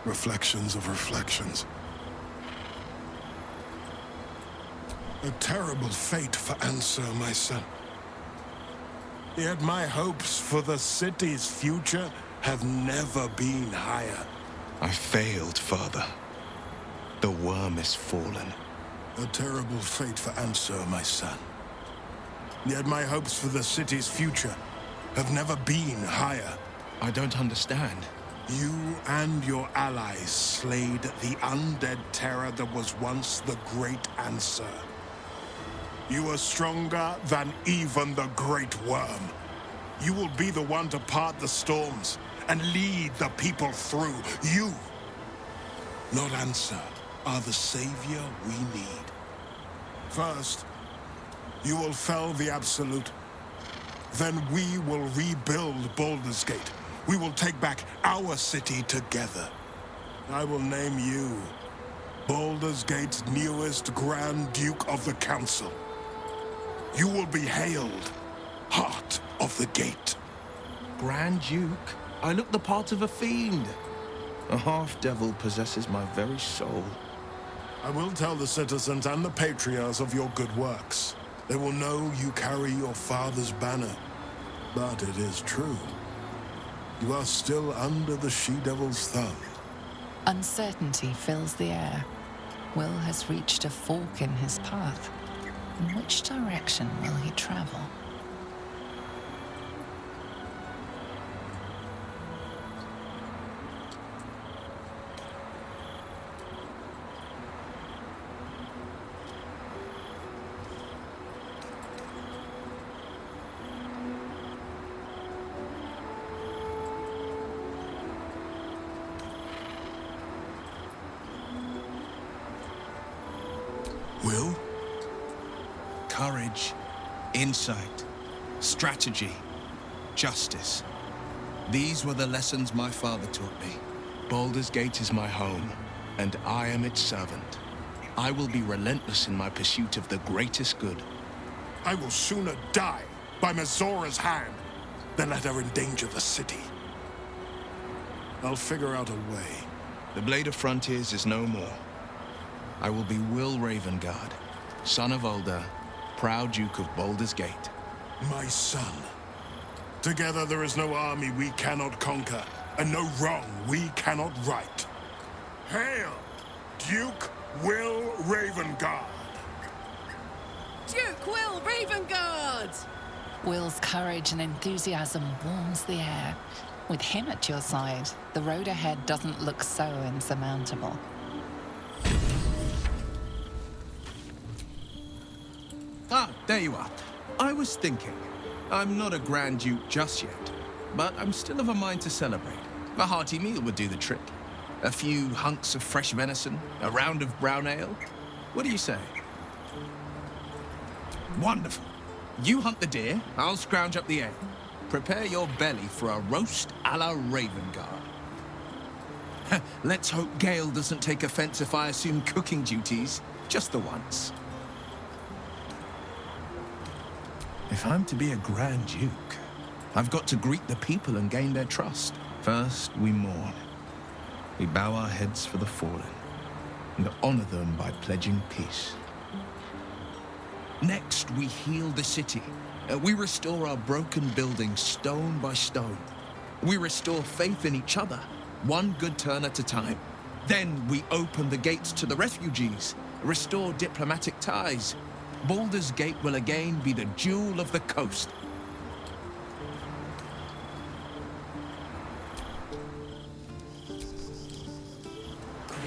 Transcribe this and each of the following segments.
Reflections of reflections. A terrible fate for Ansur, my son. Yet my hopes for the city's future have never been higher. I failed, father. The worm is fallen. A terrible fate for Ansur, my son. Yet my hopes for the city's future have never been higher. I don't understand. You and your allies slayed the undead terror that was once the great Ansur. You are stronger than even the great worm. You will be the one to part the storms and lead the people through. You, not Ansur, are the savior we need. First, you will fell the Absolute. Then we will rebuild Baldur's Gate. We will take back our city together. I will name you Baldur's Gate's newest Grand Duke of the Council. You will be hailed Heart of the Gate. Grand Duke? I look the part of a fiend. A half-devil possesses my very soul. I will tell the citizens and the patriarchs of your good works. They will know you carry your father's banner. But it is true. You are still under the she-devil's thumb. Uncertainty fills the air. Wyll has reached a fork in his path. In which direction will he travel? Wyll? Courage, insight, strategy, justice. These were the lessons my father taught me. Baldur's Gate is my home, and I am its servant. I will be relentless in my pursuit of the greatest good. I will sooner die by Mizora's hand than let her endanger the city. I'll figure out a way. The Blade of Frontiers is no more. I will be Wyll Ravengard, son of Ulder, proud Duke of Baldur's Gate. My son. Together there is no army we cannot conquer, and no wrong we cannot right. Hail, Duke Wyll Ravengard! Duke Wyll Ravengard! Wyll's courage and enthusiasm warms the air. With him at your side, the road ahead doesn't look so insurmountable. Ah, there you are. I was thinking. I'm not a Grand Duke just yet, but I'm still of a mind to celebrate. A hearty meal would do the trick. A few hunks of fresh venison, a round of brown ale. What do you say? Wonderful. You hunt the deer, I'll scrounge up the ale. Prepare your belly for a roast a la Ravengard. Let's hope Gale doesn't take offense if I assume cooking duties, just the once. If I'm to be a Grand Duke, I've got to greet the people and gain their trust. First, we mourn. We bow our heads for the fallen and honor them by pledging peace. Next, we heal the city. We restore our broken buildings stone by stone. We restore faith in each other, one good turn at a time. Then we open the gates to the refugees, restore diplomatic ties. Baldur's Gate will again be the jewel of the coast.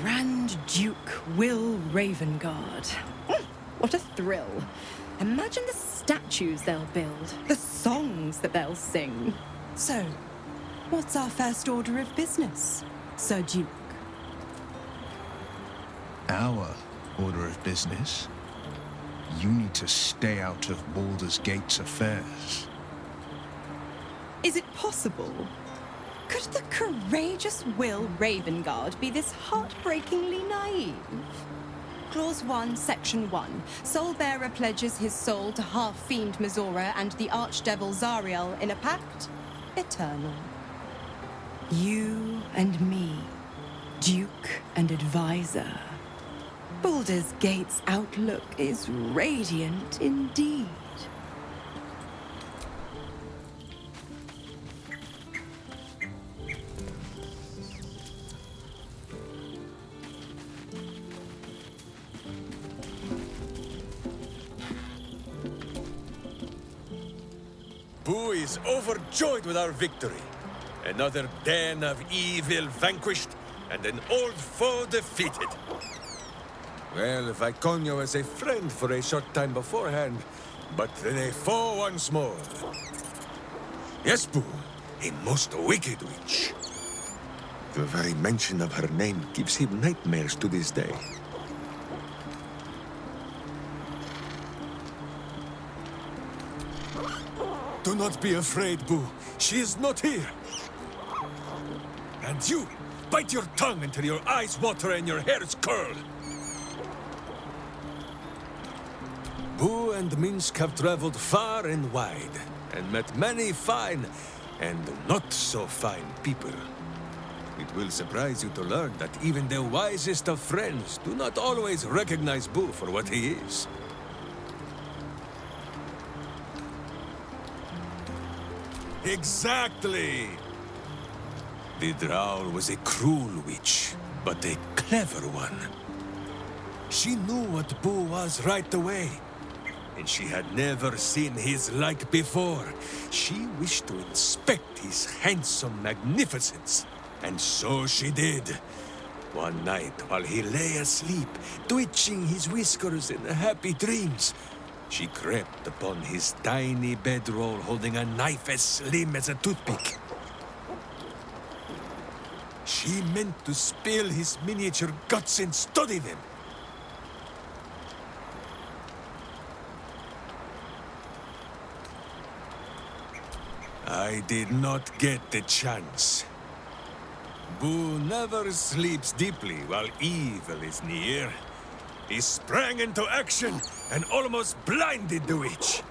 Grand Duke Wyll Ravengard. What a thrill. Imagine the statues they'll build, the songs that they'll sing. So, what's our first order of business, Sir Duke? Our order of business? You need to stay out of Baldur's Gate's affairs. Is it possible? Could the courageous Wyll Ravengard be this heartbreakingly naive? Clause 1, Section 1. Soul-bearer pledges his soul to half-fiend Mizora and the archdevil Zariel in a pact eternal. You and me. Duke and advisor. Baldur's Gate's outlook is radiant indeed. Boo is overjoyed with our victory. Another den of evil vanquished, and an old foe defeated. Well, Viconio was a friend for a short time beforehand, but then a foe once more. Yes, Boo, a most wicked witch. The very mention of her name gives him nightmares to this day. Do not be afraid, Boo. She is not here. And you, bite your tongue until your eyes water and your hairs curl. Boo and Minsk have traveled far and wide, and met many fine and not so fine people. It will surprise you to learn that even the wisest of friends do not always recognize Boo for what he is. Exactly! The Drow was a cruel witch, but a clever one. She knew what Boo was right away, and she had never seen his like before. She wished to inspect his handsome magnificence, and so she did. One night, while he lay asleep, twitching his whiskers in happy dreams, she crept upon his tiny bedroll holding a knife as slim as a toothpick. She meant to spill his miniature guts and study them. I did not get the chance. Boo never sleeps deeply while evil is near. He sprang into action and almost blinded the witch.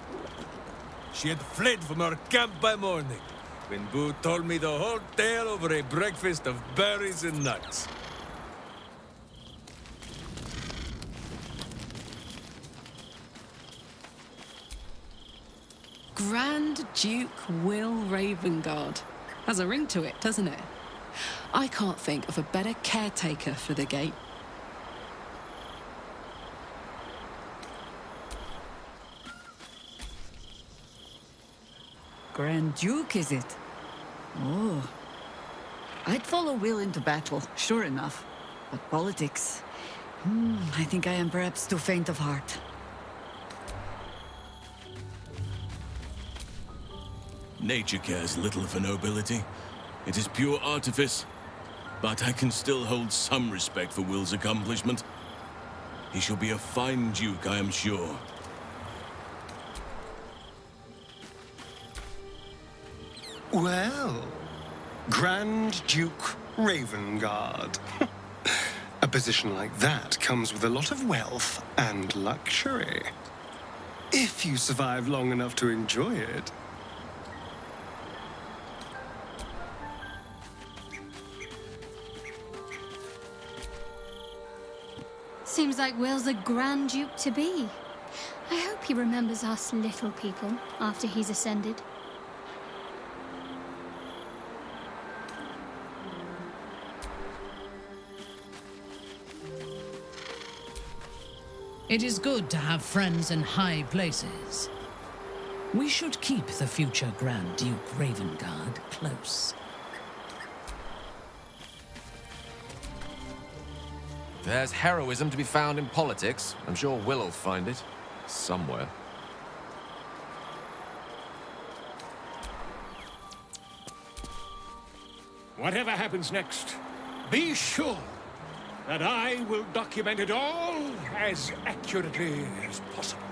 She had fled from our camp by morning, when Boo told me the whole tale over a breakfast of berries and nuts. Grand Duke Wyll Ravengard. Has a ring to it, doesn't it? I can't think of a better caretaker for the gate. Grand Duke, is it? Oh. I'd follow Wyll into battle, sure enough. But politics... I think I am perhaps too faint of heart. Nature cares little for nobility. It is pure artifice. But I can still hold some respect for Wyll's accomplishment. He shall be a fine duke, I am sure. Well, Grand Duke Ravengard. A position like that comes with a lot of wealth and luxury. If you survive long enough to enjoy it. Seems like Wyll's a Grand Duke to be. I hope he remembers us little people after he's ascended. It is good to have friends in high places. We should keep the future Grand Duke Ravengard close. There's heroism to be found in politics. I'm sure Wyll will find it. Somewhere. Whatever happens next, be sure that I will document it all as accurately as possible.